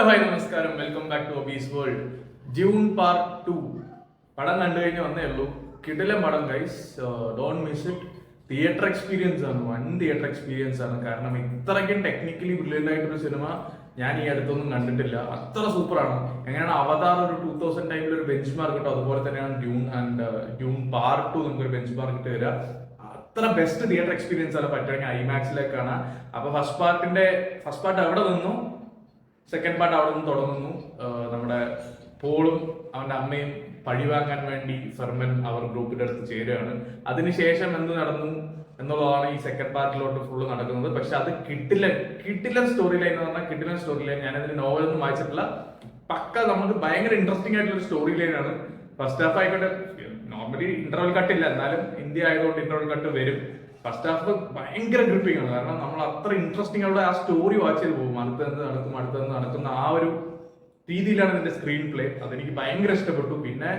Hello hi നമസ്കാരം, welcome back to ഒബീസ് world. June part 2 പടം കണ്ടു കഴിഞ്ഞ് വന്നേ ഉള്ളൂ. കിടിലൻ പടം guys, don't miss it. Theatre experience ആണ്, വൺ തിയേറ്റർ എക്സ്പീരിയൻസ് ആണ്. കാരണം ഇത്രയ്ക്കും ടെക്നിക്കലി ബ്രില്യൻ്റ് ആയിട്ടൊരു സിനിമ ഞാൻ ഈ അടുത്തൊന്നും കണ്ടിട്ടില്ല. അത്ര സൂപ്പറാണ്. എങ്ങനെയാണ് അവതാർ ഒരു 2000 ടൈമിൽ ഒരു ബെഞ്ച് മാർക്ക് കിട്ടും, അതുപോലെ തന്നെയാണ് ഡ്യൂൺ ആൻഡ് ഡ്യൂൺ പാർട്ട് 2 നമുക്കൊരു ബെഞ്ച് മാർക്ക് ഇട്ട് തരിക. അത്ര ബെസ്റ്റ് തിയേറ്റർ എക്സ്പീരിയൻസ് ആണ്. പറ്റുമെങ്കിൽ ഐമാക്സിലേക്കാണ്. അപ്പൊ ഫസ്റ്റ് പാർട്ട് എവിടെ നിന്നു, സെക്കൻഡ് പാർട്ട് അവിടെ നിന്ന് തുടങ്ങുന്നു. നമ്മുടെ പോളും അവന്റെ അമ്മയും പഴിവാങ്ങാൻ വേണ്ടി ഫെർമൻ അവർ ഗ്രൂപ്പിന്റെ അടുത്ത് ചേരുകയാണ്. അതിനുശേഷം എന്ത് നടന്നു എന്നുള്ളതാണ് ഈ സെക്കൻഡ് പാർട്ടിലോട്ട് ഫുള്ള് നടക്കുന്നത്. പക്ഷെ അത് കിട്ടില്ല സ്റ്റോറി ലൈൻ എന്ന് പറഞ്ഞാൽ കിട്ടില്ല സ്റ്റോറി ലൈൻ. ഞാനതിന് നോവലൊന്നും വായിച്ചിട്ടില്ല. പക്ക നമുക്ക് ഭയങ്കര ഇൻട്രസ്റ്റിംഗ് ആയിട്ടുള്ള ഒരു സ്റ്റോറി ലൈനാണ്. ഫസ്റ്റ് ഹാഫ് ആയിക്കോട്ടെ, നോർമലി ഇന്റർവൽ കട്ട് ഇല്ല, എന്നാലും ഇന്ത്യ ആയതുകൊണ്ട് ഇന്റർവൽ കട്ട് വരും. ഫസ്റ്റ് ഹാഫ് ഭയങ്കര ഗ്രിപ്പിംഗ് ആണ്. കാരണം നമ്മൾ അത്ര ഇൻട്രസ്റ്റിംഗ് ആയിട്ട് ആ സ്റ്റോറി വാച്ച് ചെയ്ത് പോകും. അടുത്തത് നടക്കുന്ന ആ ഒരു രീതിയിലാണ് ഇതിന്റെ സ്ക്രീൻ പ്ലേ. അതെനിക്ക് ഭയങ്കര ഇഷ്ടപ്പെട്ടു. പിന്നെ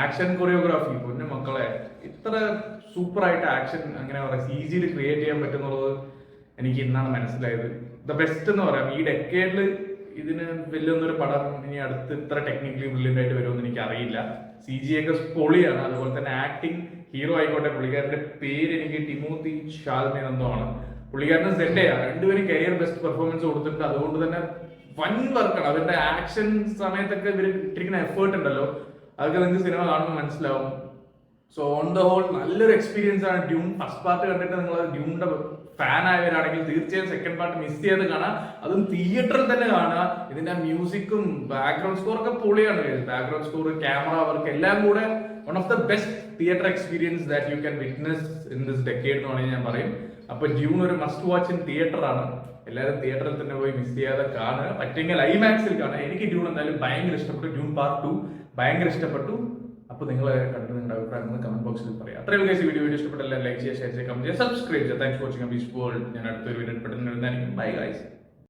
ആക്ഷൻ കൊറിയോഗ്രാഫി, പൊന്നു മക്കളെ, ഇത്ര സൂപ്പർ ആയിട്ട് ആക്ഷൻ അങ്ങനെ പറയാം CG ക്രിയേറ്റ് ചെയ്യാൻ പറ്റുന്നുള്ളത് എനിക്ക് ഇന്നാണ് മനസ്സിലായത്. ദ ബെസ്റ്റ് എന്ന് പറയാം. ഈ ഡെക്കേഡിൽ ഇതിന് വലിയൊന്നൊരു പടം ഇനി അടുത്ത് ഇത്ര ടെക്നിക്കലി ബ്രില്യൻ്റ് ആയിട്ട് വരുമെന്ന് എനിക്ക് അറിയില്ല. CG ഒക്കെ പൊളിയാണ്. അതുപോലെ തന്നെ ആക്ടിങ്, ഹീറോ ആയിക്കോട്ടെ, പുള്ളിക്കാരന്റെ പേര് എനിക്ക് ടിമോത്തി ഷാൽമേ എന്തോ ആണ്. പുള്ളിക്കാരന് സെൻഡയാണ്. രണ്ടുപേരും കരിയർ ബെസ്റ്റ് പെർഫോമൻസ് കൊടുത്തിട്ടുണ്ട്. അതുകൊണ്ട് തന്നെ വൻ വർക്കാണ്. അവരുടെ ആക്ഷൻ സമയത്തൊക്കെ ഇവർ ഇട്ടിരിക്കുന്ന എഫേർട്ട് ഉണ്ടല്ലോ, അതൊക്കെ നിങ്ങൾക്ക് സിനിമ കാണുമ്പോൾ മനസ്സിലാവും. സോ ഓൺ ദ ഹോൾ നല്ലൊരു എക്സ്പീരിയൻസ് ആണ് ഡ്യൂൺ. ഫസ്റ്റ് പാർട്ട് കണ്ടിട്ട് നിങ്ങൾ ഡ്യൂണിന്റെ ഫാൻ ആയവരാണെങ്കിൽ തീർച്ചയായും സെക്കൻഡ് പാർട്ട് മിസ് ചെയ്ത് കാണാം. അതും തിയേറ്ററിൽ തന്നെ കാണുക. ഇതിന്റെ മ്യൂസിക്കും ബാക്ക്ഗ്രൗണ്ട് സ്കോർ ഒക്കെ പൊളിയാണ്. ബാക്ക്ഗ്രൗണ്ട് സ്കോർ, ക്യാമറ വർക്ക് എല്ലാം കൂടെ one of the best theatre experience that you can witness in this decade എന്ന് വേണമെങ്കിൽ ഞാൻ പറയും. അപ്പൊ ഡ്യൂൺ ഒരു മസ്റ്റ് വാച്ച് ഇൻ തിയേറ്റർ ആണ്. എല്ലാവരും തിയേറ്ററിൽ തന്നെ പോയി മിസ് ചെയ്യാതെ കാണുക. പറ്റുമെങ്കിൽ ഐമാക്സിൽ കാണുക. എനിക്ക് ഡ്യൂൺ എന്തായാലും ഭയങ്കര ഇഷ്ടപ്പെട്ടു. ഡ്യൂൺ പാർട്ട് 2 ഭയങ്കര ഇഷ്ടപ്പെട്ടു. അപ്പൊ നിങ്ങൾ കണ്ടു നിങ്ങളുടെ അഭിപ്രായങ്ങൾ കമന്റ് ബോക്സിൽ പറയാം. അത്രയും വീഡിയോ ഇഷ്ടപ്പെട്ടെല്ലാം ലൈക്ക് ചെയ്യുക, ഷെയർ ചെയ്യുക, കമന്റ് ചെയ്യുക, സബ്സ്ക്രൈബ് ചെയ്യുക. Thanks for watching obese world. ഞാൻ അടുത്തൊരു വീഡിയോ പെട്ടെന്ന് വരുന്നതായിരിക്കും. Bye guys.